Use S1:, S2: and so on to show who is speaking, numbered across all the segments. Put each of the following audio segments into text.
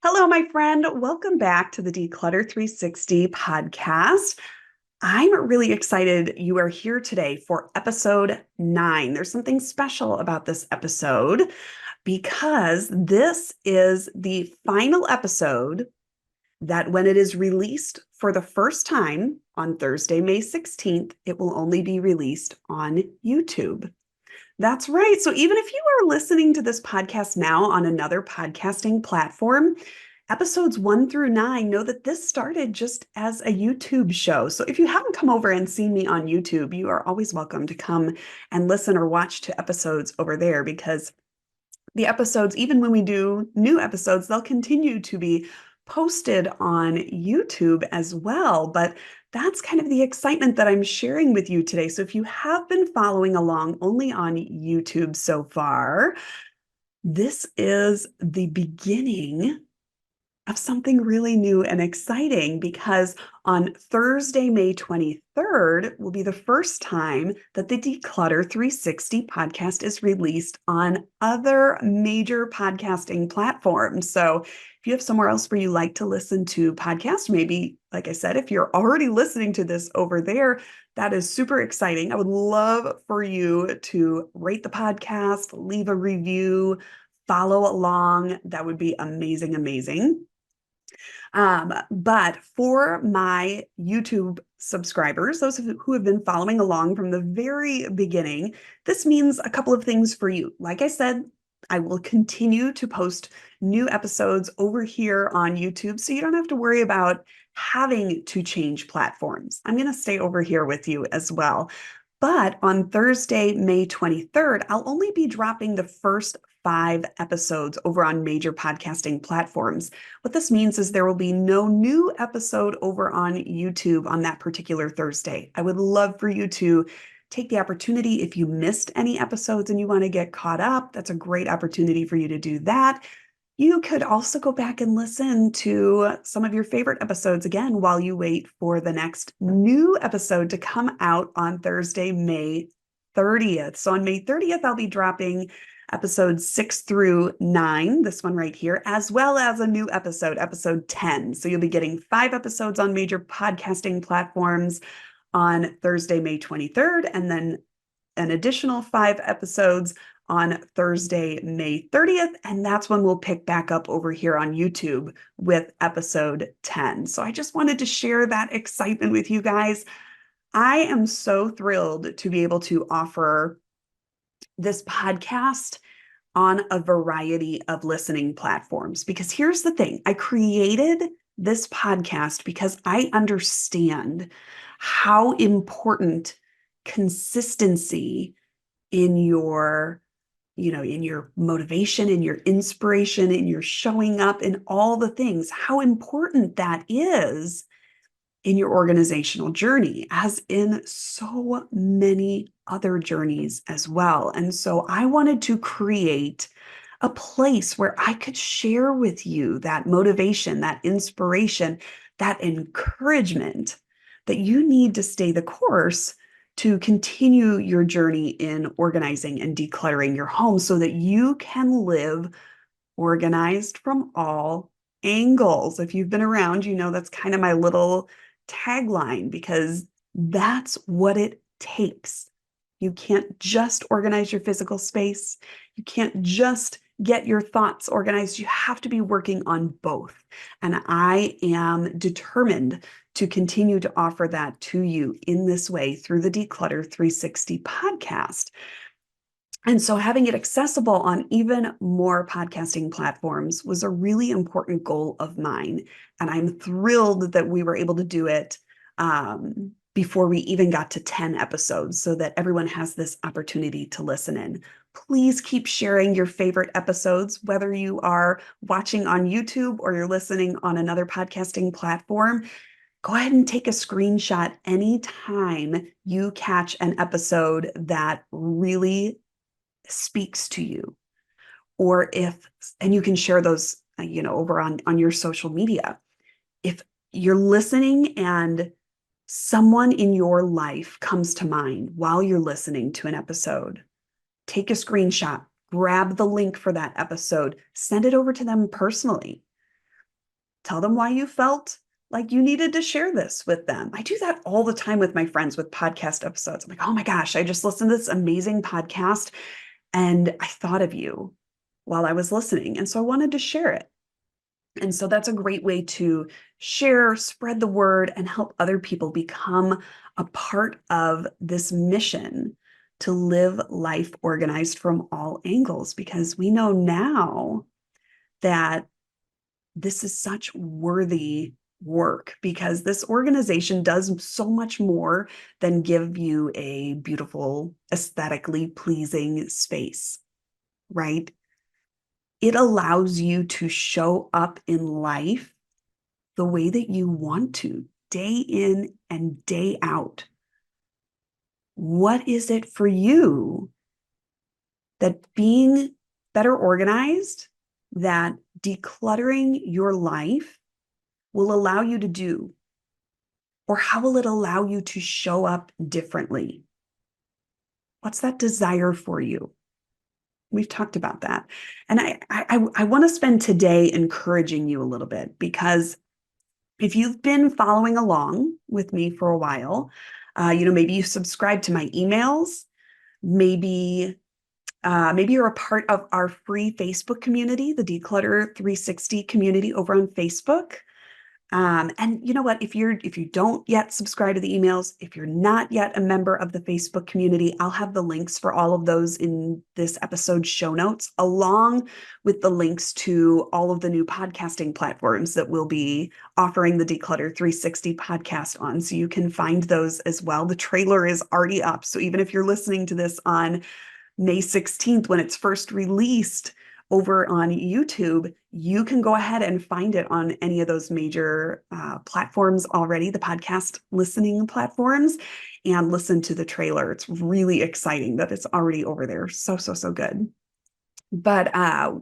S1: Hello, my friend. Welcome back to the Declutter 360 podcast. I'm really excited you are here today for episode 9. There's something special about this episode because this is the final episode that, when it is released for the first time on Thursday, May 16th, it will only be released on YouTube. That's right. So even if you are listening to this podcast now on another podcasting platform, episodes 1 through 9, know that this started just as a YouTube show. So if you haven't come over and seen me on YouTube, you are always welcome to come and listen or watch to episodes over there, because the episodes, even when we do new episodes, they'll continue to be posted on YouTube as well. But that's kind of the excitement that I'm sharing with you today. So if you have been following along only on YouTube so far, this is the beginning of something really new and exciting, because on Thursday, May 23rd, will be the first time that the Declutter 360 podcast is released on other major podcasting platforms. So if you have somewhere else where you like to listen to podcasts, maybe, like I said, if you're already listening to this over there, that is super exciting. I would love for you to rate the podcast, leave a review, follow along. That would be amazing, amazing. But for my YouTube subscribers, those who have been following along from the very beginning, this means a couple of things for you. Like I said, I will continue to post new episodes over here on YouTube, so you don't have to worry about having to change platforms. I'm going to stay over here with you as well. But on Thursday, May 23rd, I'll only be dropping the first 5 episodes over on major podcasting platforms. What this means is there will be no new episode over on YouTube on that particular Thursday. I would love for you to take the opportunity. If you missed any episodes and you want to get caught up, that's a great opportunity for you to do that. You could also go back and listen to some of your favorite episodes again while you wait for the next new episode to come out on Thursday, May 30th. So on May 30th, I'll be dropping episodes 6 through 9, this one right here, as well as a new episode, episode 10. So you'll be getting 5 episodes on major podcasting platforms on Thursday, May 23rd, and then an additional 5 episodes on Thursday, May 30th. And that's when we'll pick back up over here on YouTube with episode 10. So I just wanted to share that excitement with you guys. I am so thrilled to be able to offer this podcast on a variety of listening platforms, because here's the thing. I created this podcast because I understand how important consistency in your in your motivation, in your inspiration, in your showing up, in all the things, how important that is in your organizational journey, as in so many other journeys as well. And so I wanted to create a place where I could share with you that motivation, that inspiration, that encouragement that you need to stay the course to continue your journey in organizing and decluttering your home, so that you can live organized from all angles. If you've been around, you know that's kind of my little tagline, because that's what it takes. You can't just organize your physical space. You can't just get your thoughts organized. You have to be working on both. And I am determined to continue to offer that to you in this way through the Declutter 360 podcast. And so having it accessible on even more podcasting platforms was a really important goal of mine. And I'm thrilled that we were able to do it before we even got to 10 episodes, so that everyone has this opportunity to listen in. Please keep sharing your favorite episodes, whether you are watching on YouTube or you're listening on another podcasting platform. Go ahead and take a screenshot anytime you catch an episode that really speaks to you, or and you can share those over on your social media. If you're listening and someone in your life comes to mind while you're listening to an episode, take a screenshot, grab the link for that episode, send it over to them personally. Tell them why you felt like you needed to share this with them. I do that all the time with my friends with podcast episodes. I'm like, oh my gosh, I just listened to this amazing podcast and I thought of you while I was listening. And so I wanted to share it. And so that's a great way to share, spread the word, and help other people become a part of this mission to live life organized from all angles. Because we know now that this is such worthy work, because this organization does so much more than give you a beautiful, aesthetically pleasing space, right? It allows you to show up in life the way that you want to, day in and day out. What is it for you that being better organized, that decluttering your life will allow you to do? Or how will it allow you to show up differently? What's that desire for you? We've talked about that. And I want to spend today encouraging you a little bit, because if you've been following along with me for a while, maybe you subscribe to my emails, maybe you're a part of our free Facebook community, the Declutter 360 community over on Facebook. And you know what? If you don't yet subscribe to the emails, if you're not yet a member of the Facebook community, I'll have the links for all of those in this episode's show notes, along with the links to all of the new podcasting platforms that we'll be offering the Declutter 360 podcast on. So you can find those as well. The trailer is already up. So even if you're listening to this on May 16th, when it's first released over on YouTube, you can go ahead and find it on any of those major platforms already, the podcast listening platforms, and listen to the trailer. It's really exciting that it's already over there. So, so, so good. But,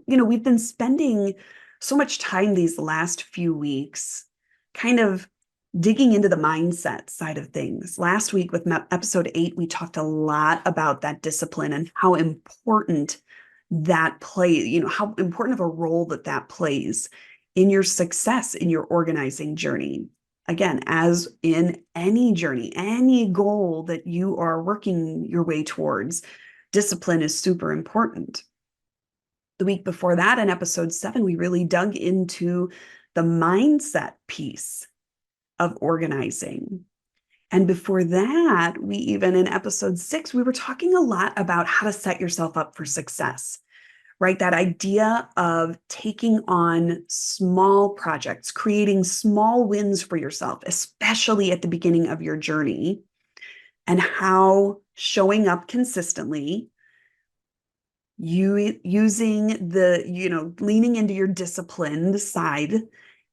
S1: we've been spending so much time these last few weeks kind of digging into the mindset side of things. Last week with episode 8, we talked a lot about that discipline and how important that how important of a role that plays in your success, in your organizing journey. Again, as in any journey, any goal that you are working your way towards, discipline is super important. The week before that, in episode 7, we really dug into the mindset piece of organizing. And before that, in episode 6, we were talking a lot about how to set yourself up for success, right? That idea of taking on small projects, creating small wins for yourself, especially at the beginning of your journey, and how showing up consistently, leaning into your disciplined side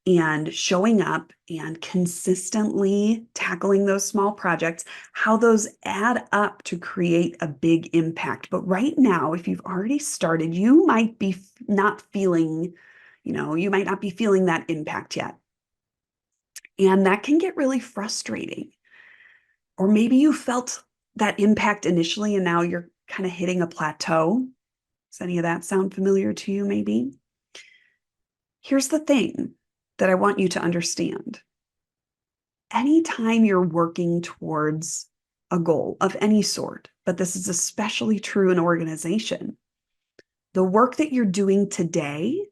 S1: and showing up and consistently tackling those small projects, how those add up to create a big impact. But right now, if you've already started, you might be not feeling, you might not be feeling that impact yet. And that can get really frustrating. Or maybe you felt that impact initially and now you're kind of hitting a plateau. Does any of that sound familiar to you, maybe? Here's the thing that I want you to understand. Anytime you're working towards a goal of any sort, but this is especially true in organization, the work that you're doing today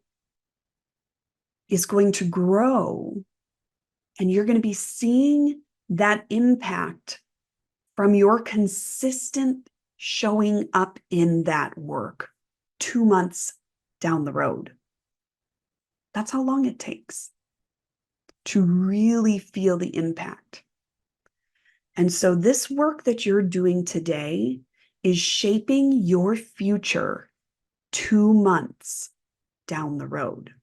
S1: is going to grow, and you're going to be seeing that impact from your consistent showing up in that work 2 months down the road. That's how long it takes to really feel the impact. And so this work that you're doing today is shaping your future 2 months down the road.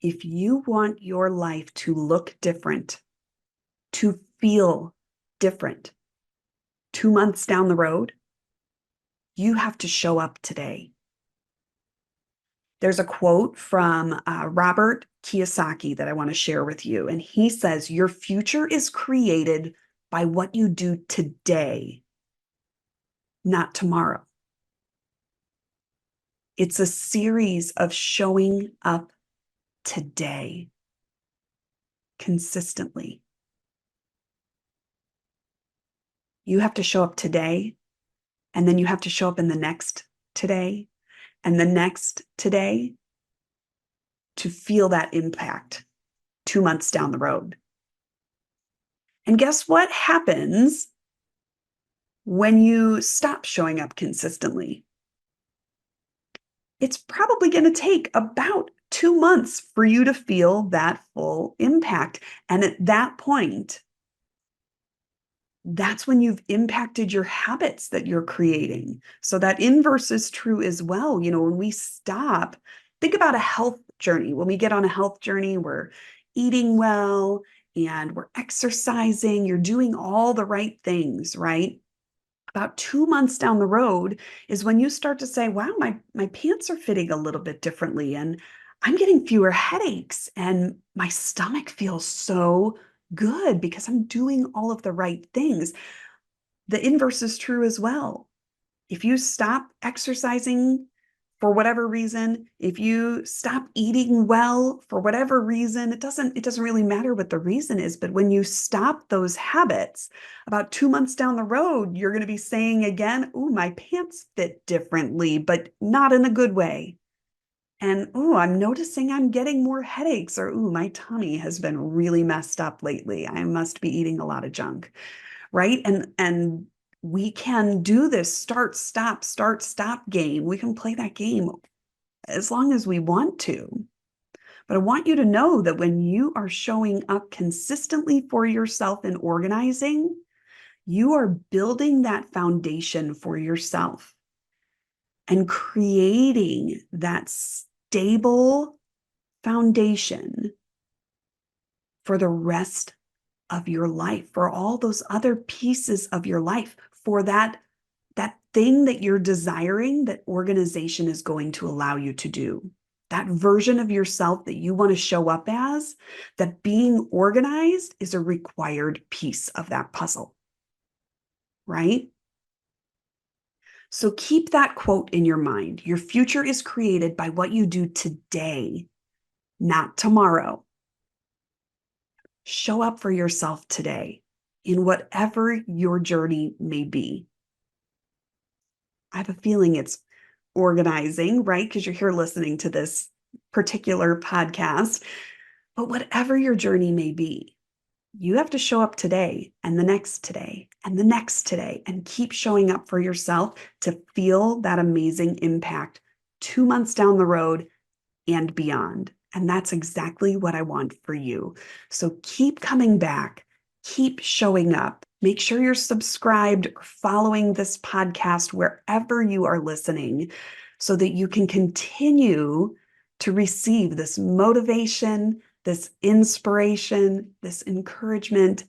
S1: If you want your life to look different, to feel different 2 months down the road, you have to show up today. There's a quote from Robert Kiyosaki that I want to share with you. And he says, your future is created by what you do today, not tomorrow. It's a series of showing up today consistently. You have to show up today, and then you have to show up in the next today and the next today to feel that impact 2 months down the road. And guess what happens when you stop showing up consistently? It's probably going to take about 2 months for you to feel that full impact. And at that point, that's when you've impacted your habits that you're creating. So that inverse is true as well. When we stop, think about a health journey. When we get on a health journey, we're eating well and we're exercising, you're doing all the right things, right? About 2 months down the road is when you start to say, wow, my pants are fitting a little bit differently and I'm getting fewer headaches and my stomach feels so good because I'm doing all of the right things. The inverse is true as well. If you stop exercising for whatever reason, if you stop eating well for whatever reason, it doesn't really matter what the reason is, but when you stop those habits, about 2 months down the road, you're going to be saying again, "Ooh, my pants fit differently, but not in a good way." And, "Ooh, I'm noticing I'm getting more headaches," or, "Ooh, my tummy has been really messed up lately. I must be eating a lot of junk." Right? And we can do this start, stop game. We can play that game as long as we want to. But I want you to know that when you are showing up consistently for yourself and organizing, you are building that foundation for yourself and creating that stable foundation for the rest of your life, for all those other pieces of your life, for that thing that you're desiring that organization is going to allow you to do. That version of yourself that you want to show up as, that being organized is a required piece of that puzzle, right? So keep that quote in your mind. Your future is created by what you do today, not tomorrow. Show up for yourself today in whatever your journey may be. I have a feeling it's organizing, right? Because you're here listening to this particular podcast. But whatever your journey may be, you have to show up today and the next today and the next today and keep showing up for yourself to feel that amazing impact 2 months down the road and beyond. And that's exactly what I want for you. So keep coming back, keep showing up. Make sure you're subscribed or following this podcast wherever you are listening so that you can continue to receive this motivation, this inspiration, this encouragement,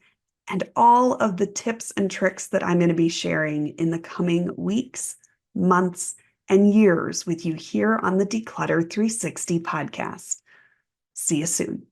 S1: and all of the tips and tricks that I'm going to be sharing in the coming weeks, months, and years with you here on the Declutter 360 podcast. See you soon.